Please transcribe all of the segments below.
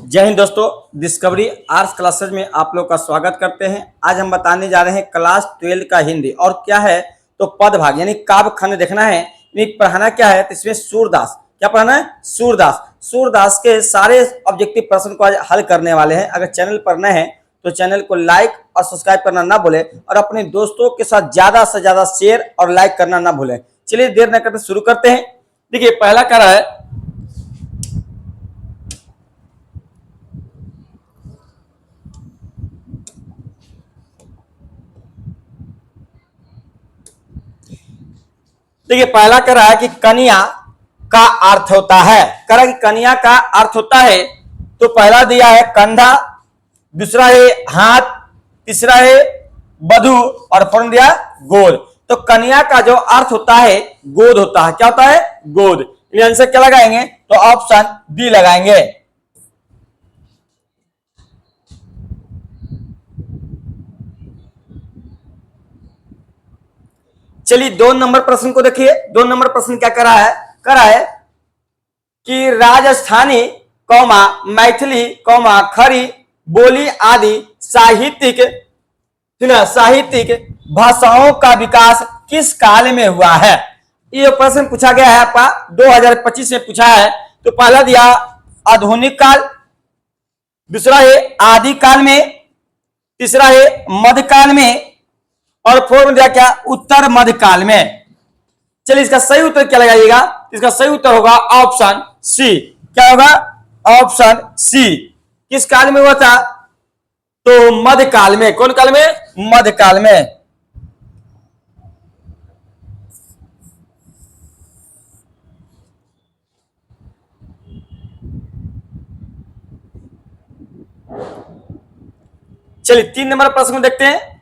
जय हिंद दोस्तों, discovery arts classes में आप लोग का स्वागत करते हैं। आज हम बताने जा रहे हैं क्लास 12 का हिंदी। और क्या है तो पदभाग यानी काव्य खंड देखना है। पढ़ाना क्या है तो इसमें सूरदास, क्या पढ़ाना है? सूरदास। सूरदास के सारे ऑब्जेक्टिव प्रश्न को आज हल करने वाले हैं। अगर चैनल पर नए हैं तो चैनल को लाइक और सब्सक्राइब करना ना भूलें और अपने दोस्तों के साथ ज्यादा से ज्यादा शेयर और लाइक करना ना भूलें। चलिए देर न करते शुरू करते हैं। देखिए पहला क्या है, देखिए पहला कह रहा है कि कन्या का अर्थ होता है। कह रहा है कि कन्या का अर्थ होता है तो पहला दिया है कंधा, दूसरा है हाथ, तीसरा है वधु और फौरन दिया गोद। तो कन्या का जो अर्थ होता है गोद होता है। क्या होता है? गोद। आंसर क्या लगाएंगे तो ऑप्शन डी लगाएंगे। चलिए 2 नंबर प्रश्न को देखिए। 2 नंबर प्रश्न क्या करा है कि राजस्थानी कौमा मैथिली कौमा खड़ी बोली आदि साहित्यिक भाषाओं का विकास किस काल में हुआ है। ये प्रश्न पूछा गया है आपका 2025 में पूछा है। तो पहला दिया आधुनिक काल, दूसरा है आदि काल में, तीसरा है मध्यकाल में और फोर्थ में दिया क्या उत्तर मध्यकाल में। चलिए इसका सही उत्तर क्या लगाइएगा? इसका सही उत्तर होगा ऑप्शन सी। क्या होगा? Option C. किस काल में हुआ था? तो मध्यकाल में। कौन काल में? मध्यकाल में। चलिए 3 नंबर प्रश्न को देखते हैं।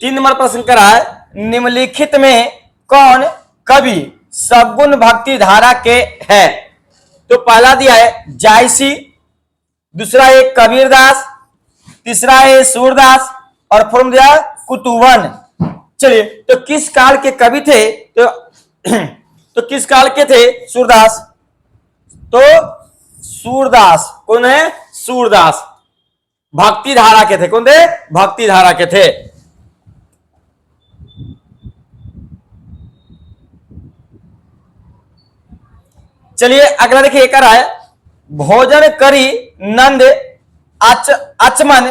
तीन नंबर प्रश्न कर रहा है निम्नलिखित में कौन कवि सगुण भक्ति धारा के है। तो पहला दिया है जायसी, दूसरा है कबीरदास, तीसरा है सूरदास और फोर्थ दिया कुतुवन। चलिए तो किस काल के कवि थे? तो किस काल के थे? सूरदास। तो सूरदास कौन है? सूरदास भक्ति धारा के थे। कौन थे? भक्ति धारा के थे। चलिए अगला देखिए कर रहा है भोजन करी नंद अचमन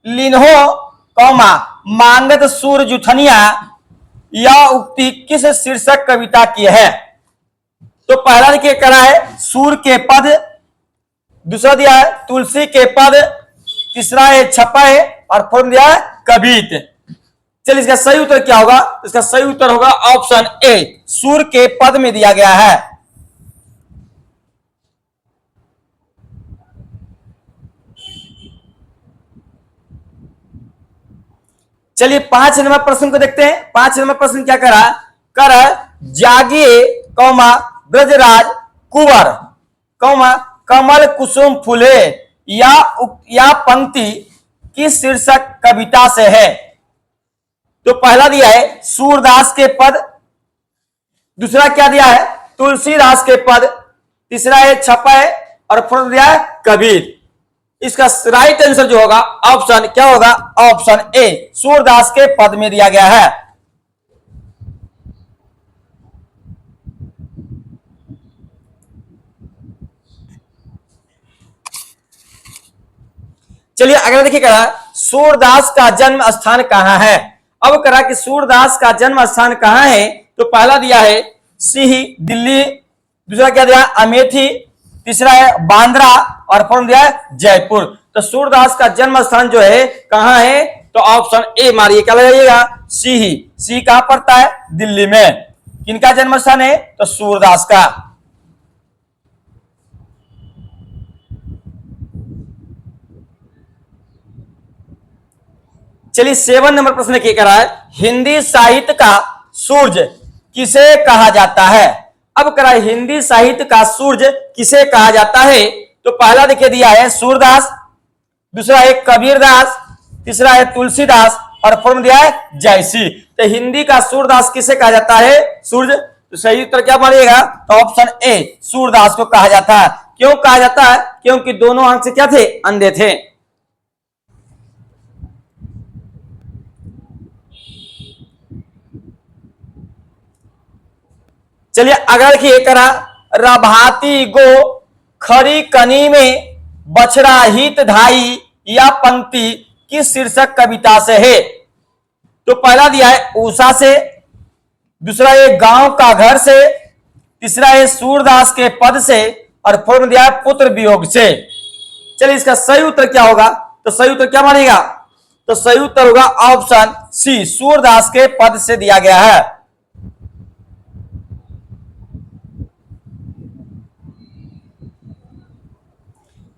लिन्हो कौमा मांगत सूर जुठनिया, यह उक्ति किस शीर्षक कविता की है। तो पहला देखिए कर रहा है सूर के पद, दूसरा दिया है तुलसी के पद, तीसरा है छपा है और फोर्थ दिया है कवित। चलिए इसका सही उत्तर क्या होगा? इसका सही उत्तर होगा ऑप्शन ए, सूर के पद में दिया गया है। चलिए 5 नंबर प्रश्न को देखते हैं। 5 नंबर प्रश्न क्या कर जागिए कौमा ब्रजराज कुंवर कौमा कमल कुसुम फूले, या पंक्ति किस शीर्षक कविता से है। तो पहला दिया है सूरदास के पद, दूसरा क्या दिया है तुलसीदास के पद, तीसरा है छपा है और फोर्थ दिया है कबीर। इसका राइट आंसर जो होगा ऑप्शन क्या होगा? ऑप्शन ए, सूरदास के पद में दिया गया है। चलिए अगला देखिए कहा सूरदास का जन्म स्थान कहां है। अब करा कि सूरदास का जन्म स्थान कहां है। तो पहला दिया है सिही दिल्ली, दूसरा क्या दिया अमेठी, तीसरा है बांद्रा और फोर्थ दिया है जयपुर। तो सूरदास का जन्म स्थान जो है कहां है? तो ऑप्शन ए मारिए। क्या लगाइएगा? सिही। सी कहां पड़ता है? दिल्ली में। किनका जन्म स्थान है? तो सूरदास का। चलिए 7 नंबर प्रश्न क्या करा है हिंदी साहित्य का सूर्य किसे कहा जाता है। अब करा हिंदी साहित्य का सूर्य किसे कहा जाता है। तो पहला देखिए दिया है सूरदास, दूसरा है कबीरदास, तीसरा है तुलसीदास और फोर्थ दिया है जयसी। तो हिंदी का सूरदास किसे कहा जाता है? सूर्य। तो सही उत्तर क्या बनेगा? तो ऑप्शन ए सूरदास को कहा जाता है। क्यों कहा जाता है? क्योंकि दोनों आंख से क्या थे? अंधे थे। चलिए अगला देखिए, करा रभाती गो खरी कनी में बछड़ा हित धाई, या पंक्ति किस शीर्षक कविता से है? तो पहला दिया है उषा से, दूसरा ये गांव का घर से, तीसरा ये सूरदास के पद से, और फोर्थ दिया है पुत्र वियोग से। चलिए इसका सही उत्तर क्या होगा? तो सही उत्तर क्या मानेगा? तो सही उत्तर होगा ऑप्शन सी, सूरदास के पद से दिया गया है।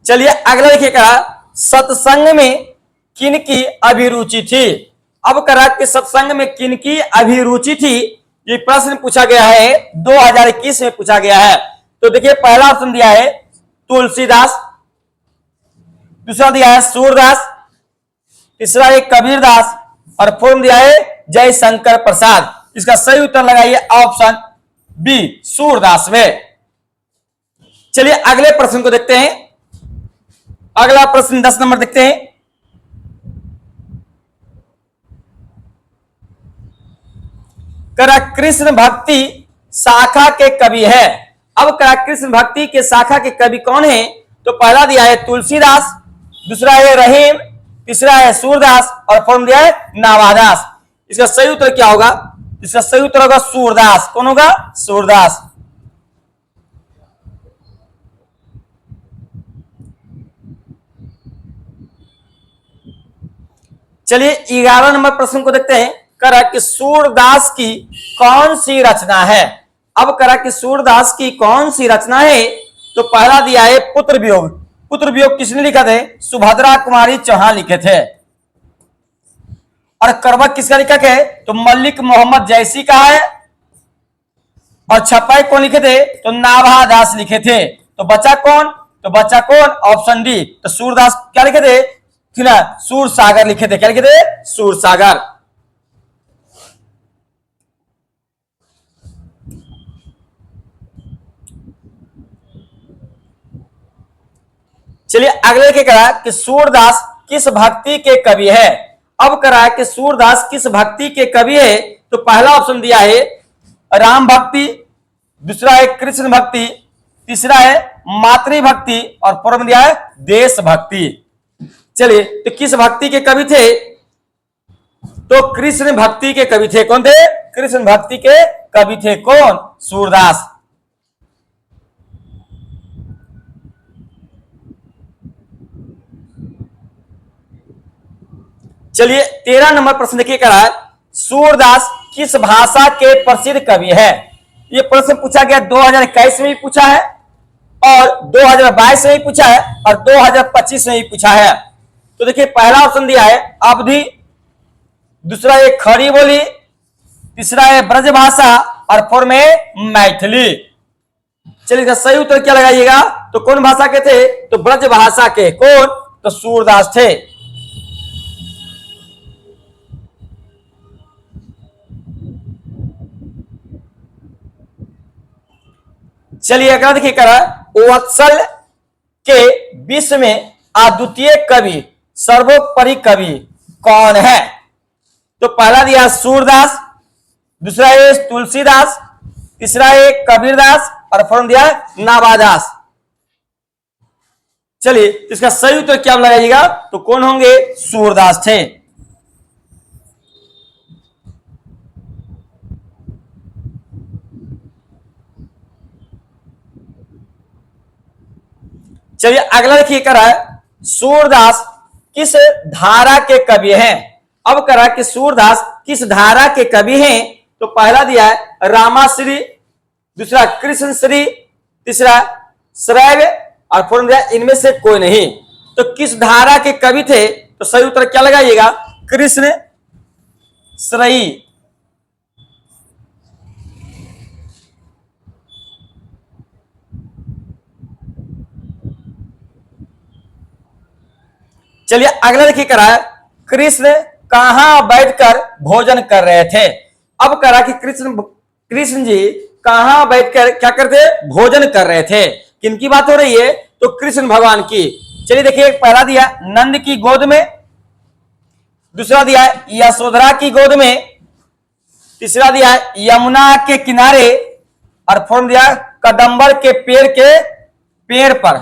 चलिए अगला देखिएगा, सत्संग में किनकी अभिरुचि थी? अब करा कि सत्संग में किनकी अभिरुचि थी, ये प्रश्न पूछा गया है, 2021 में पूछा गया है। तो देखिए पहला ऑप्शन दिया है तुलसीदास, दूसरा दिया है सूरदास, तीसरा है कबीरदास, और फोर्थ दिया है जयशंकर प्रसाद। इसका सही उत्तर लगाइए ऑप्शन बी, सूरदास में। चलिए अगले प्रश्न को देखते हैं। अगला प्रश्न 10 नंबर देखते हैं। करा कृष्ण भक्ति शाखा के कवि है। अब करा कृष्ण भक्ति के शाखा के कवि कौन है? तो पहला दिया है तुलसीदास, दूसरा है रहीम, तीसरा है सूरदास, और फोर्थ दिया है नावादास। इसका सही उत्तर क्या होगा? इसका सही उत्तर होगा सूरदास। कौन होगा? सूरदास। चलिए 11 नंबर प्रश्न को देखते हैं। करा कि सूरदास की कौन सी रचना है? अब करा कि सूरदास की कौन सी रचना है? तो पहला दिया है पुत्र वियोग। पुत्र वियोग किसने लिखा थे? सुभद्रा कुमारी चौहान लिखे थे। और करवक किसका लेखक है? तो मलिक मोहम्मद जैसी का है। और छपाई कौन लिखे थे? तो नाभादास लिखे थे। तो बचा कौन? तो बचा कौन? Option D. तो सूरदास क्या लिखे थे? सूर सागर लिखे थे। क्या लिखे थे? सूर सागर। चलिए अगले के करा कि सूरदास किस भक्ति के कवि है? अब करा कि सूरदास किस भक्ति के कवि है? तो पहला ऑप्शन दिया है राम भक्ति, दूसरा है कृष्ण भक्ति, तीसरा है मातृभक्ति, और फोर्थ दिया है देशभक्ति। चलिए तो किस भक्ति के कवि थे? तो कृष्ण भक्ति के कवि थे। कौन थे? कृष्ण भक्ति के कवि थे। कौन? सूरदास। चलिए 13 नंबर प्रश्न देखिए करा है, सूरदास किस भाषा के प्रसिद्ध कवि है? ये प्रश्न पूछा गया 2021 में भी पूछा है, और 2022 में भी पूछा है, और 2025 में भी पूछा है। तो देखिए पहला ऑप्शन दिया है अवधी, दूसरा है खड़ी बोली, तीसरा है ब्रजभाषा, और फोर्थ में मैथिली। चलिए इसका सही उत्तर क्या लगाइएगा? तो कौन भाषा के थे? तो ब्रजभाषा के। कौन? तो सूरदास थे। चलिए अगला देखिए करा, वत्सल के विश्व में अद्वितीय कवि, सर्वोपरि कवि कौन है? तो पहला दिया सूरदास, दूसरा है तुलसीदास, तीसरा है कबीरदास, और फोर्थ दिया नावादास। चलिए इसका सही उत्तर क्या लगाइएगा? तो कौन होंगे? सूरदास थे। चलिए अगला देखिए करा है, सूरदास किस धारा के कवि हैं? अब करा कि सूरदास किस धारा के कवि हैं? तो पहला दिया है रामाश्री, दूसरा कृष्णश्री, तीसरा श्रैव, और फोर्थ दिया इनमें से कोई नहीं। तो किस धारा के कवि थे? तो सही उत्तर क्या लगाइएगा? कृष्ण श्रेयी। चलिए अगला देखिए करा है, कृष्ण कहां बैठकर भोजन कर रहे थे? अब करा कि कृष्ण जी कहां बैठकर क्या करते, भोजन कर रहे थे। किनकी बात हो रही है, तो कृष्ण भगवान की। चलिए देखिए, पहला दिया नंद की गोद में, दूसरा दिया है यशोधरा की गोद में, तीसरा दिया है यमुना के किनारे, और फोर्थ दिया कदम्बर के पेड़ पर,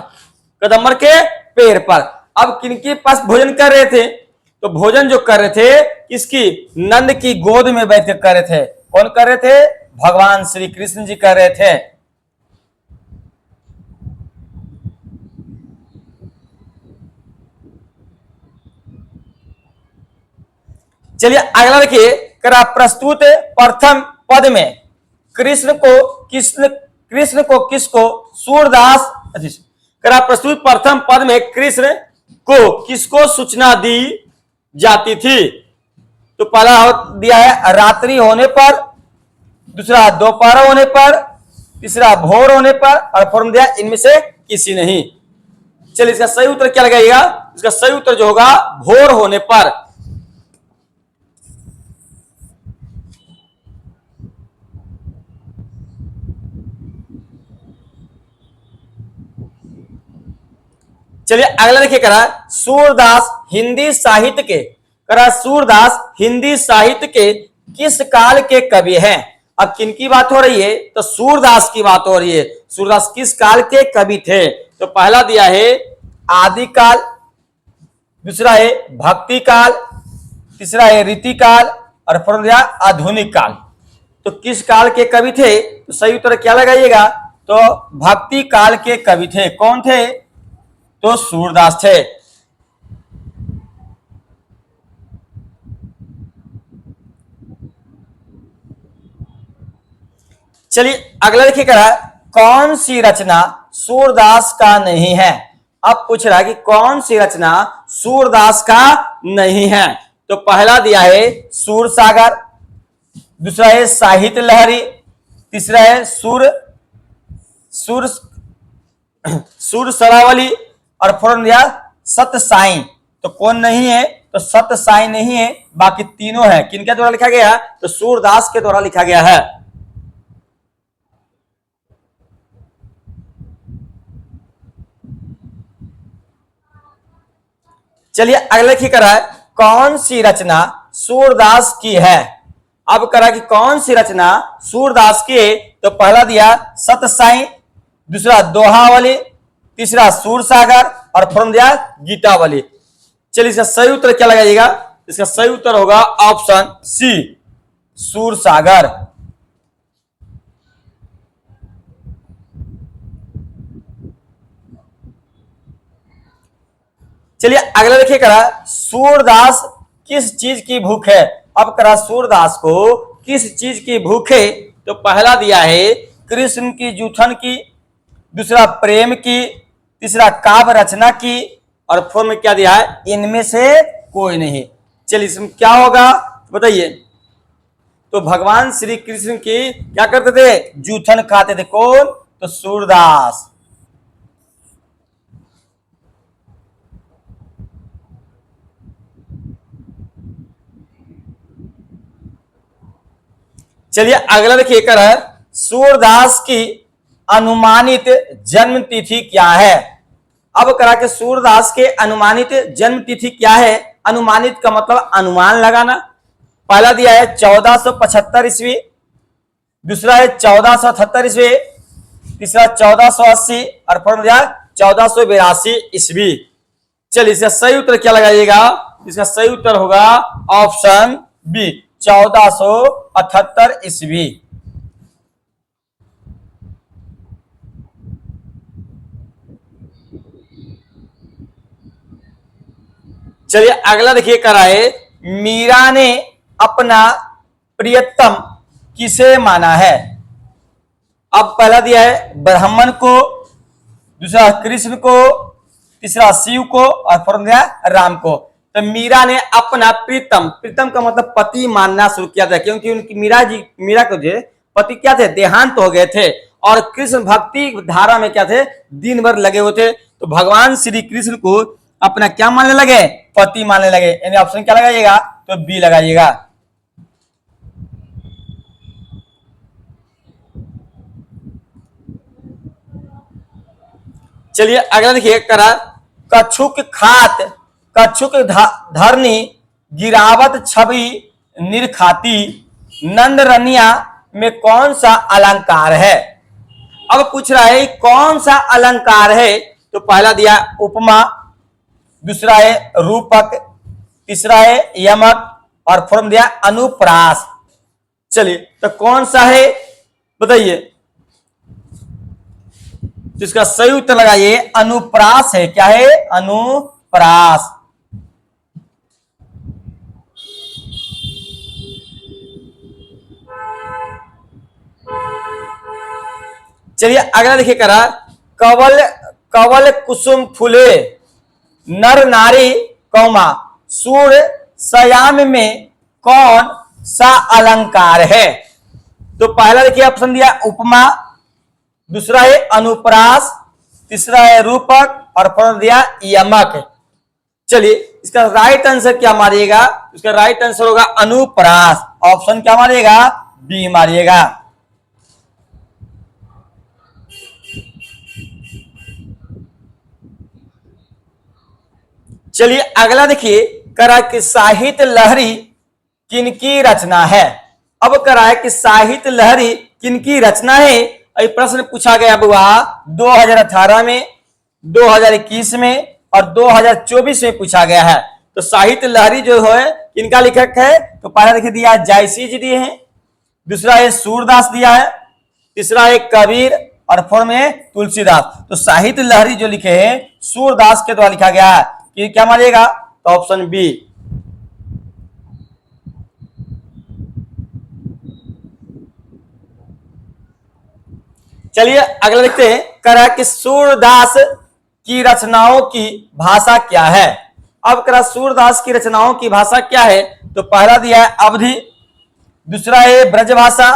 कदम्बर के पेड़ पर। अब किनके पास भोजन कर रहे थे, तो भोजन जो कर रहे थे किसकी, नंद की गोद में बैठ कर रहे थे। कौन कर रहे थे, भगवान श्री कृष्ण जी कर रहे थे। चलिए अगला देखिए, करा प्रस्तुत प्रथम पद में कृष्ण को किसको सूरदास, करा प्रस्तुत प्रथम पद में कृष्ण को किसको सूचना दी जाती थी। तो पहला दिया है रात्रि होने पर, दूसरा दोपहर होने पर, तीसरा भोर होने पर, और फॉर्म दिया इनमें से किसी नहीं। चलिए इसका सही उत्तर क्या लगाइएगा, इसका सही उत्तर जो होगा भोर होने पर। चलिए अगला देखिए, करा सूरदास हिंदी साहित्य के, करा सूरदास हिंदी साहित्य के किस काल के कवि हैं। अब किनकी बात हो रही है, तो सूरदास की बात हो रही है। सूरदास किस काल के कवि थे, तो पहला दिया है आदि काल, दूसरा है भक्ति काल, तीसरा है रीति काल, और फोर्थ दिया आधुनिक काल। तो किस काल के कवि थे, तो सही उत्तर क्या लगाइएगा, तो भक्ति काल के कवि थे। कौन थे, तो सूरदास थे। चलिए अगला देखिए, करा कौन सी रचना सूरदास का नहीं है। अब पूछ रहा है कि कौन सी रचना सूरदास का नहीं है। तो पहला दिया है सूर सागर, दूसरा है साहित्य लहरी, तीसरा है सूर सरावली, और फोर्थ दिया सत्य साई। तो कौन नहीं है, तो सत्य साई नहीं है, बाकी तीनों है। किनके द्वारा लिखा गया है, तो सूरदास के द्वारा लिखा गया है। चलिए अगले की करा है कौन सी रचना सूरदास की है। अब करा कि कौन सी रचना सूरदास की है, तो पहला दिया सत्य साई, दूसरा दोहावली, तीसरा सूर सागर, और फोर्थ दिया गीतावली। चलिए इसका सही उत्तर क्या लगाइएगा, इसका सही उत्तर होगा ऑप्शन सी, सूर सागर। चलिए अगला देखिए, करा सूरदास किस चीज की भूख है। अब करा सूरदास को किस चीज की भूख है, तो पहला दिया है कृष्ण की जूठन की, दूसरा प्रेम की, तीसरा काव्य रचना की, और फोर्थ में क्या दिया है, इनमें से कोई नहीं। चलिए इसमें क्या होगा बताइए, तो भगवान श्री कृष्ण की क्या करते थे, जूठन खाते थे। कौन, तो सूरदास। चलिए अगला देखिए, कर सूरदास की अनुमानित जन्म तिथि क्या है। अब करा के सूरदास के अनुमानित जन्म तिथि क्या है। अनुमानित का मतलब अनुमान लगाना। पहला दिया है 1475 ईस्वी, दूसरा है 1478 ईस्वी, तीसरा 1480, और फोर्थ दिया 1482 ईस्वी। चलिए इसका सही उत्तर क्या लगाइएगा, इसका सही उत्तर होगा ऑप्शन बी, 1478 ईस्वी। चलिए अगला देखिए, कराए मीरा ने अपना प्रियतम किसे माना है। अब पहला दिया है ब्राह्मण को, दूसरा कृष्ण को, तीसरा शिव को, और फोर्थ दिया राम को। तो मीरा ने अपना प्रीतम, प्रीतम का मतलब पति मानना शुरू किया था, क्योंकि उनकी मीरा को जो पति क्या थे, देहांत हो गए थे, और कृष्ण भक्ति धारा में क्या थे, दिन भर लगे हुए थे। तो भगवान श्री कृष्ण को अपना क्या मानने लगे, पति मानने लगे। यानी ऑप्शन क्या लगाइएगा, तो बी लगाइएगा। चलिए अगला देखिए करा, कछुक खात कछुक धरनी गिरावत छवि निरखाती, नंद रनिया में कौन सा अलंकार है। अब पूछ रहा है कौन सा अलंकार है, तो पहला दिया उपमा, दूसरा है रूपक, तीसरा है यमक और फॉर्म दिया अनुप्रास। चलिए तो कौन सा है बताइए, तो इसका सही उत्तर लगाइए अनुप्रास है। क्या है, अनुप्रास। चलिए अगला देखिए करा, कवल कवल कुसुम फूले नर नारी कौमा सूर्य सयाम में कौन सा अलंकार है। तो पहला देखिए ऑप्शन दिया उपमा, दूसरा है अनुप्रास, तीसरा है रूपक और फॉर्म दिया यमक। चलिए इसका राइट आंसर क्या मारिएगा, इसका राइट आंसर होगा अनुप्रास। ऑप्शन क्या मारिएगा, बी मारिएगा। चलिए अगला देखिए करा कि साहित्य लहरी किनकी रचना है। अब करा है कि साहित्य लहरी किनकी रचना है। प्रश्न पूछा गया बुआ 2018 में, 2021 में और 2024 में पूछा गया है। तो साहित्य लहरी जो है किनका लेखक है, तो पहला देखिए दिया जायसी जी दिए हैं, दूसरा है सूरदास दिया है, तीसरा है कबीर और फोर्थ में तुलसीदास। तो साहित्य लहरी जो लिखे हैं सूरदास के द्वारा लिखा गया है। कि क्या मानिएगा, तो ऑप्शन बी। चलिए अगला देखते हैं, करा कि सूरदास की रचनाओं की भाषा क्या है। अब करा सूरदास की रचनाओं की भाषा क्या है, तो पहला दिया है अवधि, दूसरा है ब्रजभाषा,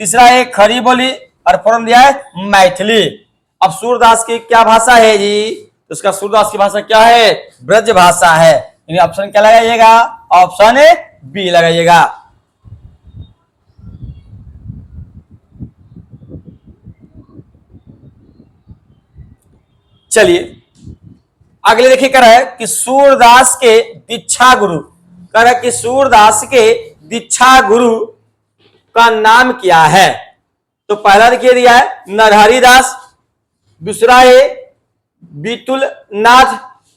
तीसरा है खड़ी बोली और फोर्थ दिया है मैथिली। अब सूरदास की क्या भाषा है जी, तो उसका सूरदास की भाषा क्या है, ब्रज भाषा है। यानी ऑप्शन क्या लगाइएगा, ऑप्शन बी लगाइएगा। चलिए अगले देखिए कर है कि सूरदास के दीक्षा गुरु, कर है कि सूरदास के दीक्षा गुरु का नाम क्या है। तो पहला देखिए दिया है नरहरि दास, दूसरा है बीतुल नाथ,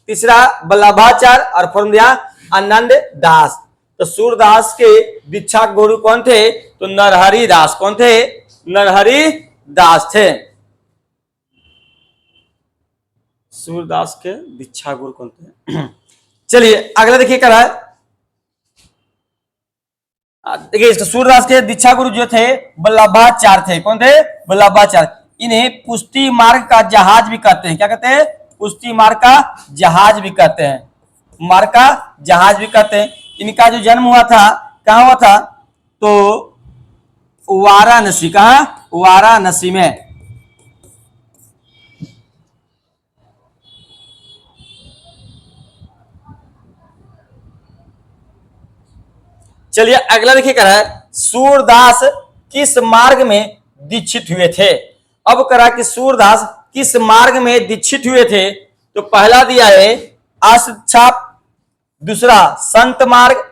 तीसरा बल्लभाचार्य और फोर्थ दिया आनंद दास। तो सूरदास के दीक्षा गुरु कौन थे, तो नरहरि दास। कौन थे, नरहरि दास थे। सूरदास के दीक्षा गुरु कौन थे। चलिए अगला देखिए क्या है, देखिए सूरदास के दीक्षा गुरु जो थे बल्लभाचार्य थे। कौन थे, बल्लभाचार्य। इन्हें पुष्टि मार्ग का जहाज भी कहते हैं। क्या कहते हैं, पुष्टि मार्ग का जहाज भी कहते हैं, मार्ग का जहाज भी कहते हैं। इनका जो जन्म हुआ था कहाँ हुआ था, तो वाराणसी। कहाँ, वाराणसी में। चलिए अगला देखिए करा है सूरदास किस मार्ग में दीक्षित हुए थे। अब करा कि सूरदास किस मार्ग में दीक्षित हुए थे, तो पहला दिया है अष्टछाप, दूसरा संत मार्ग,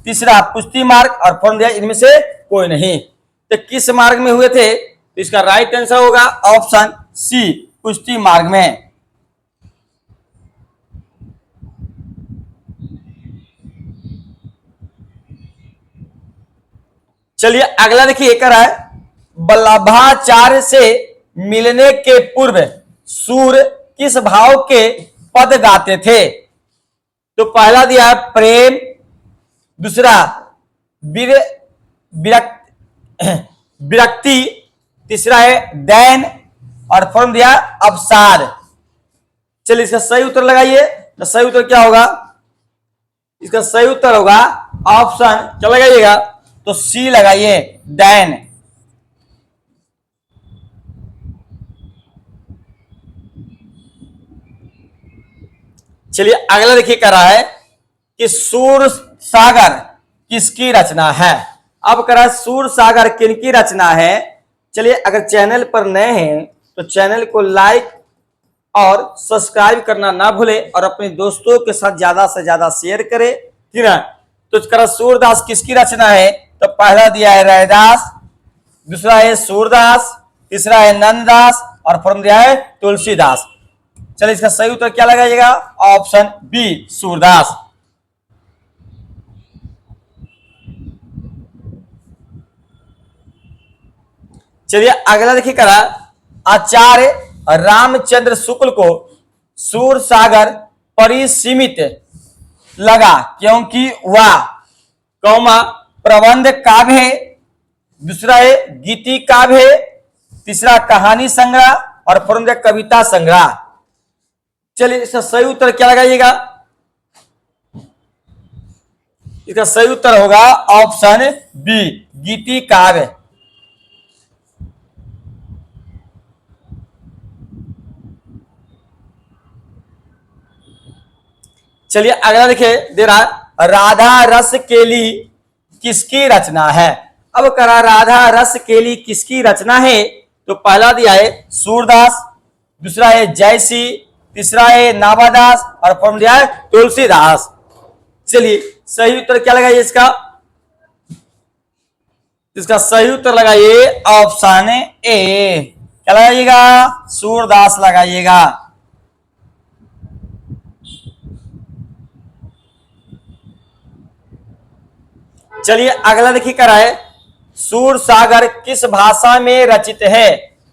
तीसरा पुष्टि मार्ग और फोर्थ दिया इनमें से कोई नहीं। तो किस मार्ग में हुए थे, तो इसका राइट आंसर होगा ऑप्शन सी, पुष्टि मार्ग में। चलिए अगला देखिए एक है बल्लभाचार्य से मिलने के पूर्व सूर किस भाव के पद गाते थे। तो पहला दिया है प्रेम, दूसरा विरक्ति, तीसरा है दैन और फोर्थ दिया अवसाद। चलिए इसका सही उत्तर लगाइए। तो सही उत्तर क्या होगा, इसका सही उत्तर होगा ऑप्शन क्या लगाइएगा, तो सी लगाइए, दैन। चलिए अगला देखिए कह रहा है कि सूर सागर किसकी रचना है। अब कह रहा है सूर सागर किनकी रचना है। चलिए अगर चैनल पर नए हैं तो चैनल को लाइक और सब्सक्राइब करना ना भूले और अपने दोस्तों के साथ ज्यादा से ज्यादा शेयर करें, ठीक है। तो इसका सूरदास किसकी रचना है? तो पहला दिया है रैदास, दूसरा है सूरदास, तीसरा है नंददास और फोर्म दिया है तुलसीदास। चलिए इसका सही उत्तर क्या लगाइएगा? Option B Surdas. चलिए अगला देखिए करा, आचार्य रामचंद्र शुक्ल को सूर सागर परिसीमित लगा क्योंकि वह कौमा प्रबंध काव्य है, दूसरा है गीति काव्य है, तीसरा कहानी संग्रह और फोर्म कविता संग्रह। चलिए इसका सही उत्तर क्या लगाइएगा? इसका सही उत्तर होगा ऑप्शन बी गीति काव्य। चलिए अगला देखिए दे रहा, राधा रस केली किसकी रचना है? अब करा राधा रस केली किसकी रचना है? तो पहला दिया है सूरदास, दूसरा है जयसी, तीसरा है नाभादास और फोर्म दिया है तुलसीदास। चलिए सही उत्तर क्या लगाइए इसका? इसका सही उत्तर लगाइए ऑप्शन ए, क्या लगाइएगा? सूरदास लगाइएगा। चलिए अगला देखिए कराए, सूर सागर किस भाषा में रचित है?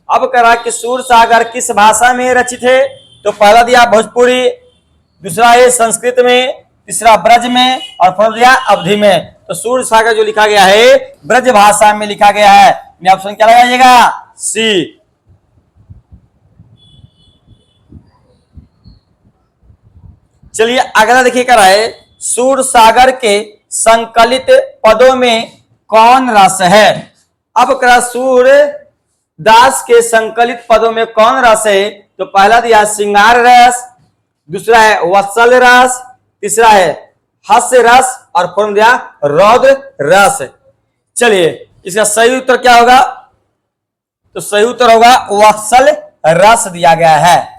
अब करा कि सूर सागर किस भाषा में रचित है? तो पहला दिया भोजपुरी, दूसरा है संस्कृत में, तीसरा ब्रज में और फोर्थ दिया अवधि में। तो सूर सागर जो लिखा गया है ब्रज भाषा में लिखा गया है। ऑप्शन क्या लगाइएगा? सी। चलिए अगला देखिए कराए, सूर सागर के संकलित पदों में कौन रस है? अब करा सूर दास के संकलित पदों में कौन रस है? तो पहला दिया श्रृंगार रस, दूसरा है वत्सल रस, तीसरा है हास्य रस और फोर्म दिया रौद्र रस। चलिए इसका सही उत्तर क्या होगा? तो सही उत्तर होगा वत्सल रस दिया गया है।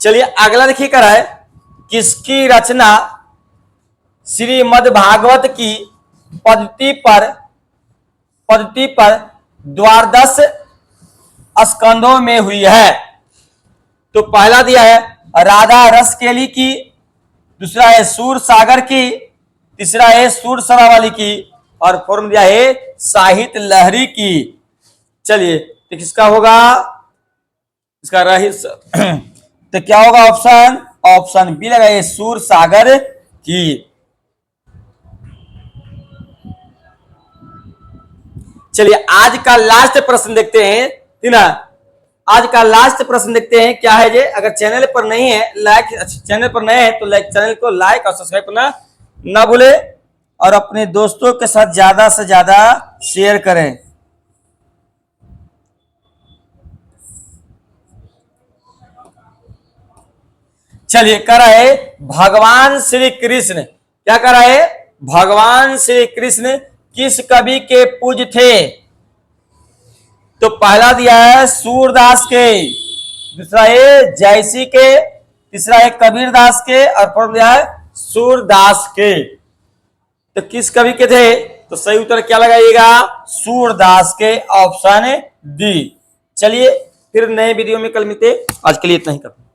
चलिए अगला देखिए कर है, किसकी रचना श्रीमद् भागवत की पद्धति पर द्वादश स्कंदों में हुई है? तो पहला दिया है राधा रस केली की, दूसरा है सूर सागर की, तीसरा है सूर सरावाली की और फोर्म दिया है साहित्य लहरी की। चलिए तो किसका होगा? इसका रही तो क्या होगा? ऑप्शन बी लगाइए सूर सागर की। चलिए आज का लास्ट प्रश्न देखते हैं, ठीक ना। आज का लास्ट प्रश्न देखते हैं क्या है जे। अगर चैनल पर नहीं है चैनल पर नए हैं तो चैनल को लाइक और सब्सक्राइब करना ना भूले और अपने दोस्तों के साथ ज्यादा से ज्यादा शेयर करें। चलिए कर है भगवान श्री कृष्ण, क्या कर है? भगवान श्री कृष्ण किस कवि के पूज्य थे? तो पहला दिया है सूरदास के, दूसरा है जयसी के, तीसरा है कबीर दास के और फोर्थ दिया है सूरदास के। तो किस कवि के थे? तो सही उत्तर क्या लगाइएगा? सूरदास के, ऑप्शन डी। चलिए फिर नए वीडियो में कल मिलते, आज के लिए इतना ही कर।